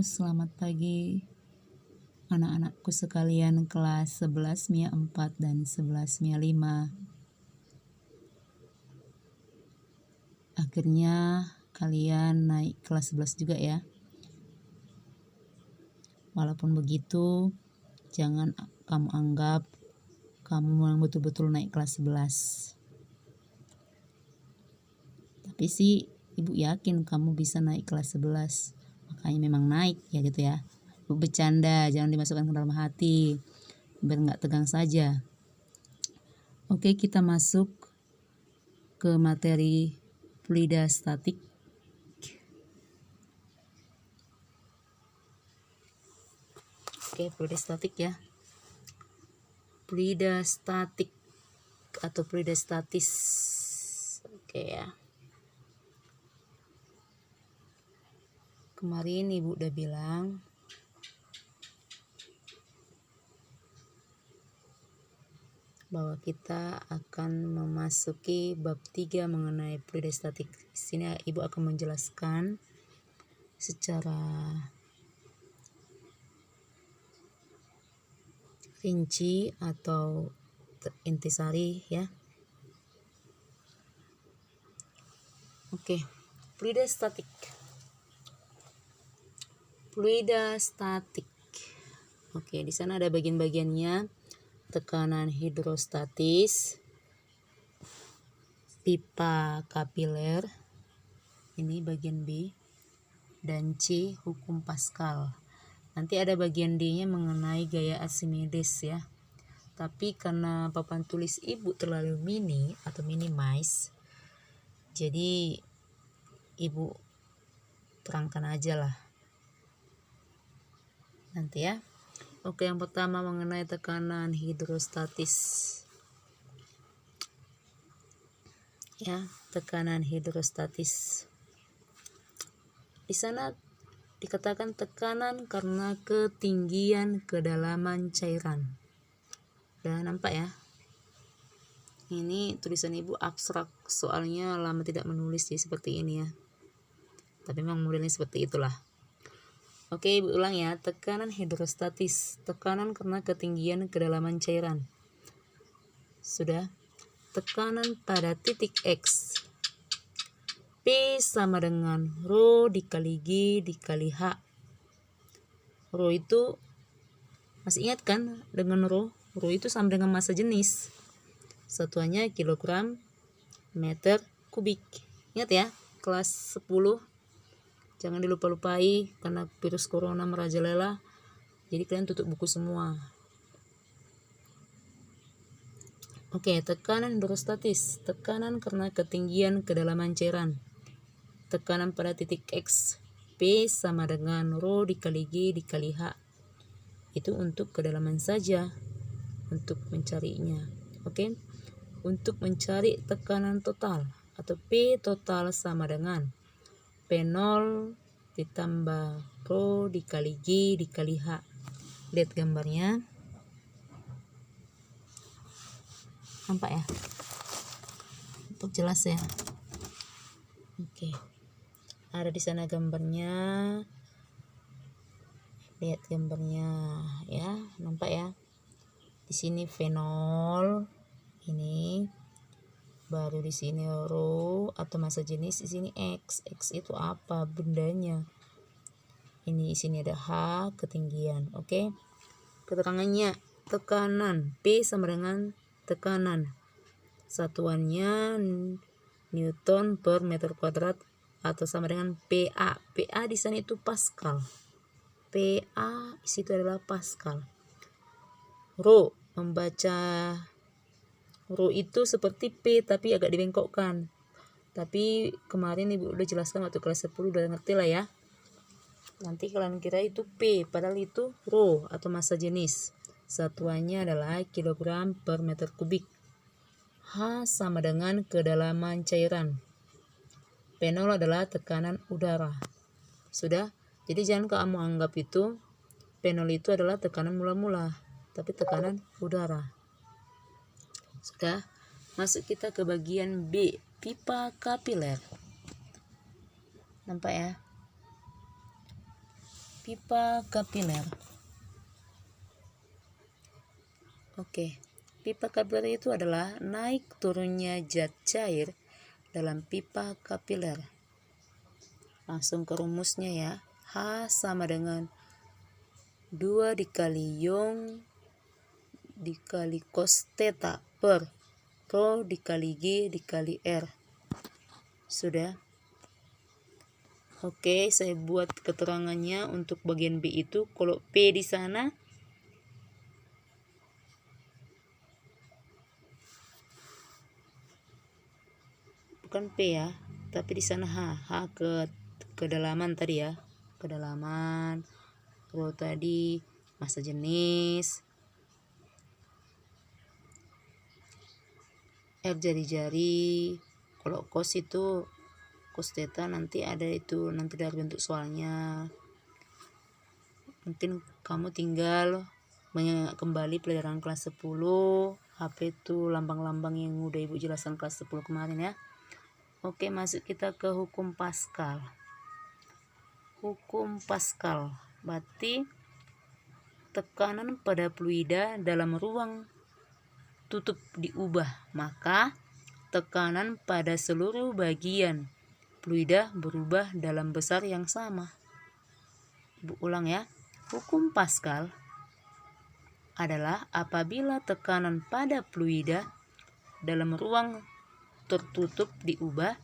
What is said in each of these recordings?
selamat pagi anak-anakku sekalian kelas 11 MIA 4 dan 11 MIA 5. Akhirnya kalian naik kelas 11 juga ya. Walaupun begitu, jangan kamu anggap kamu yang betul-betul naik kelas 11. Tapi sih ibu yakin kamu bisa naik kelas 11. Makanya memang naik ya gitu ya. Ibu bercanda, jangan dimasukkan ke dalam hati biar nggak tegang saja. Oke, kita masuk ke materi fluida statik. Oke, fluida statik ya. Fluida statik atau fluida statis. Oke ya. Kemarin ibu udah bilang bahwa kita akan memasuki bab 3 mengenai fluida statik. Di sini ibu akan menjelaskan secara rinci atau intisari ya. Oke, fluida statik. Fluida statik. Oke, di sana ada bagian-bagiannya. Tekanan hidrostatis, pipa kapiler, ini bagian B, dan C hukum Pascal. Nanti ada bagian D-nya mengenai gaya Archimedes ya. Tapi karena papan tulis ibu terlalu mini atau minimize, jadi ibu terangkan aja lah nanti ya. Oke, yang pertama mengenai tekanan hidrostatis. Ya, tekanan hidrostatis. Di sana dikatakan tekanan karena ketinggian kedalaman cairan. Udah nampak ya? Ini tulisan ibu abstrak, soalnya lama tidak menulis jadi seperti ini ya. Tapi memang modelnya seperti itulah. Oke, ibu ulang ya. Tekanan hidrostatis, tekanan karena ketinggian kedalaman cairan. Sudah. Tekanan pada titik X, P sama dengan Rho dikali G dikali H. Rho itu masih ingat kan dengan Rho? Rho itu sama dengan massa jenis. Satuannya kilogram meter kubik. Ingat ya, kelas 10. Jangan dilupa-lupai karena virus corona merajalela. Jadi kalian tutup buku semua. Oke, tekanan hidrostatis, tekanan karena ketinggian kedalaman cairan. Tekanan pada titik X, P sama dengan Rho dikali G dikali H. Itu untuk kedalaman saja, untuk mencarinya. Oke, untuk mencari tekanan total atau P total sama dengan P0 ditambah Rho dikali G dikali H. Lihat gambarnya. Nampak ya? Untuk jelas ya. Oke. Ada di sana gambarnya. Lihat gambarnya ya, nampak ya? Di sini V0 ini, baru di sini Rho atau massa jenis, di sini X. X itu apa bendanya? Ini di sini ada H, ketinggian. Oke. Keterangannya, tekanan P sama dengan tekanan. Satuannya Newton per meter kuadrat atau sama dengan PA. PA di sana itu Pascal. PA di situ adalah Pascal. Rho, membaca Rho itu seperti P tapi agak dibengkokkan. Tapi kemarin ibu udah jelaskan waktu kelas 10, udah ngerti lah ya. Nanti kalian kira itu P, padahal itu Rho atau massa jenis. Satuannya adalah kilogram per meter kubik. H sama dengan kedalaman cairan. P0 adalah tekanan udara. Sudah? Jadi jangan kamu anggap itu P0 itu adalah tekanan mula-mula, tapi tekanan udara. Sudah, masuk kita ke bagian B, pipa kapiler. Nampak ya? pipa kapiler. Oke, pipa kapiler itu adalah naik turunnya zat cair dalam pipa kapiler. Langsung ke rumusnya ya. H sama dengan 2 dikali Young dikali cos theta per Rho dikali G dikali R. Sudah. Oke, saya buat keterangannya untuk bagian B itu. Kalau P di sana bukan P ya, tapi di sana H ke kedalaman tadi ya, kedalaman. Rho tadi massa jenis, R jari-jari. Kalau cos itu cos theta nanti ada itu, nanti dari bentuk soalnya. Mungkin kamu tinggal kembali pelajaran kelas 10 HP itu lambang-lambang yang udah ibu jelaskan kelas 10 kemarin ya. Oke, masuk kita ke hukum Pascal. Hukum Pascal berarti tekanan pada fluida dalam ruang tutup diubah, maka tekanan pada seluruh bagian fluida berubah dalam besar yang sama. Ibu ulang ya. Hukum Pascal adalah apabila tekanan pada fluida dalam ruang tertutup diubah,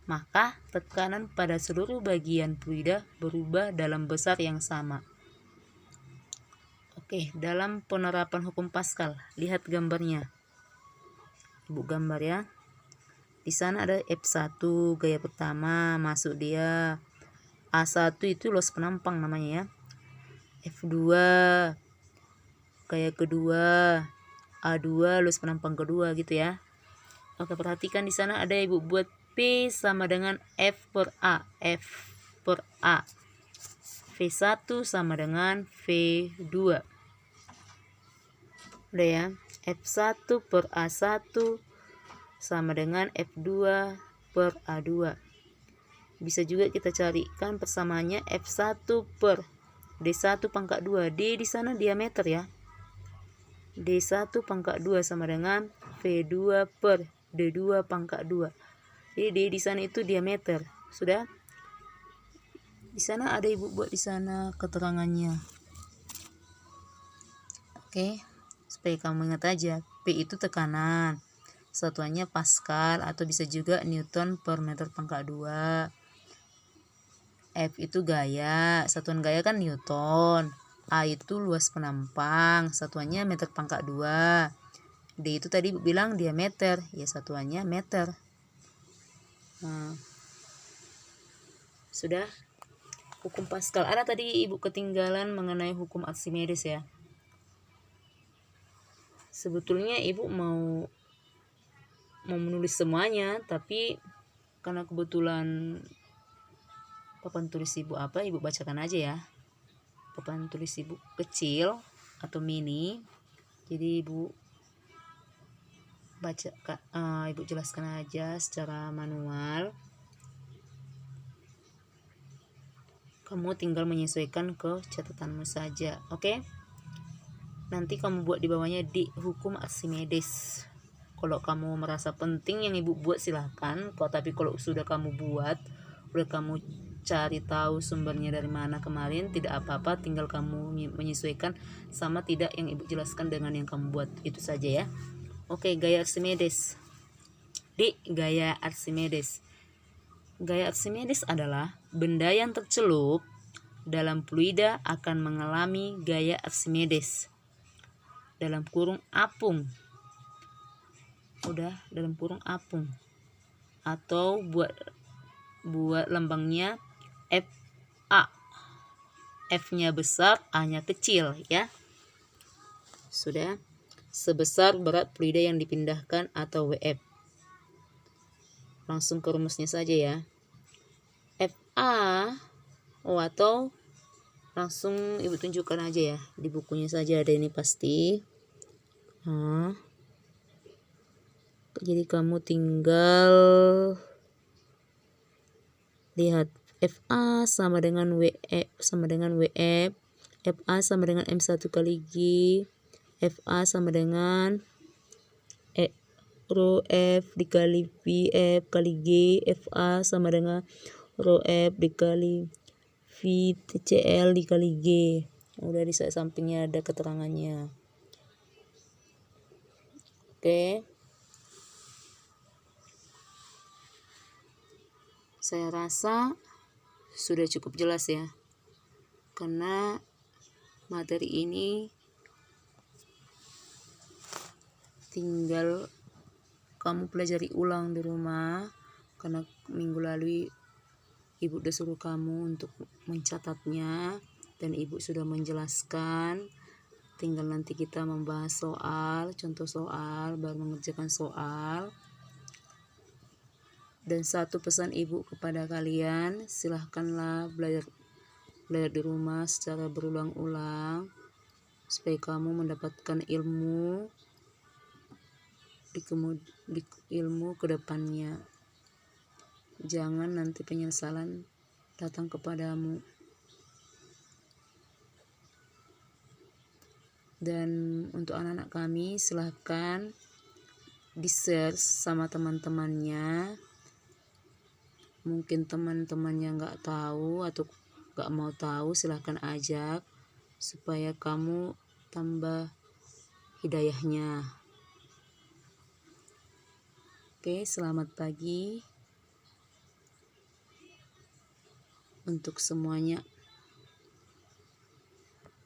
maka tekanan pada seluruh bagian fluida berubah dalam besar yang sama. Oke, dalam penerapan hukum Pascal, lihat gambarnya. Ibu gambar ya. Di sana ada F1 gaya pertama, masuk dia. A1 itu los penampang namanya ya. F2 gaya kedua, A2 los penampang kedua gitu ya. Oke, perhatikan di sana ada ibu buat P sama dengan F per A. F per A. V1 sama dengan V2. Udah ya. F1 per A1 sama dengan F2 per A2. Bisa juga kita carikan persamaannya F1 per D1 pangkat 2. D di sana diameter ya. D1 pangkat 2 sama dengan V2 per D2 pangkat 2. Jadi D di sana itu diameter. Sudah? Di sana ada ibu buat di sana keterangannya. Oke, supaya kamu ingat aja. P itu tekanan. Satuannya Pascal atau bisa juga Newton per meter pangkat 2. F itu gaya. Satuan gaya kan Newton. A itu luas penampang. Satuannya meter pangkat 2. D itu tadi bilang diameter, ya satuannya meter. Nah, sudah hukum Pascal. Ada tadi ibu ketinggalan mengenai hukum Archimedes ya. Sebetulnya ibu mau menulis semuanya, tapi karena kebetulan papan tulis ibu apa, ibu bacakan aja ya. Papan tulis ibu kecil atau mini, jadi ibu baca, ibu jelaskan aja secara manual. Kamu tinggal menyesuaikan ke catatanmu saja, oke? Nanti kamu buat di bawahnya di hukum Archimedes. Kalau kamu merasa penting yang ibu buat silahkan. Tapi kalau sudah kamu buat, udah kamu cari tahu sumbernya dari mana kemarin, tidak apa-apa, tinggal kamu menyesuaikan sama tidak yang ibu jelaskan dengan yang kamu buat, itu saja ya. Oke, gaya Archimedes. Di gaya Archimedes. Gaya Archimedes adalah benda yang tercelup dalam fluida akan mengalami gaya Archimedes. Dalam kurung apung. Udah, dalam kurung apung. Atau buat lambangnya FA. F-nya besar, A-nya kecil ya. Sudah. Sebesar berat fluida yang dipindahkan atau WF. Langsung ke rumusnya saja ya. FA atau langsung ibu tunjukkan aja ya. Di bukunya saja ada ini pasti. Jadi kamu tinggal lihat FA sama dengan WF sama dengan WF, FA sama dengan M1 kali G, FA sama dengan rho F dikali VF kali G, FA sama dengan rho F dikali VCL dikali G. Udah di sampingnya ada keterangannya. Oke. Saya rasa sudah cukup jelas ya. Karena materi ini tinggal kamu pelajari ulang di rumah, karena minggu lalu ibu udah suruh kamu untuk mencatatnya dan ibu sudah menjelaskan. Tinggal nanti kita membahas soal, contoh soal, baru mengerjakan soal. Dan satu pesan ibu kepada kalian, silahkanlah belajar di rumah secara berulang-ulang supaya kamu mendapatkan ilmu ilmu ke depannya. Jangan nanti penyesalan datang kepadamu. Dan untuk anak-anak kami, silahkan di-share sama teman-temannya. Mungkin teman-temannya nggak tahu atau nggak mau tahu, silahkan ajak supaya kamu tambah hidayahnya. Oke, selamat pagi untuk semuanya.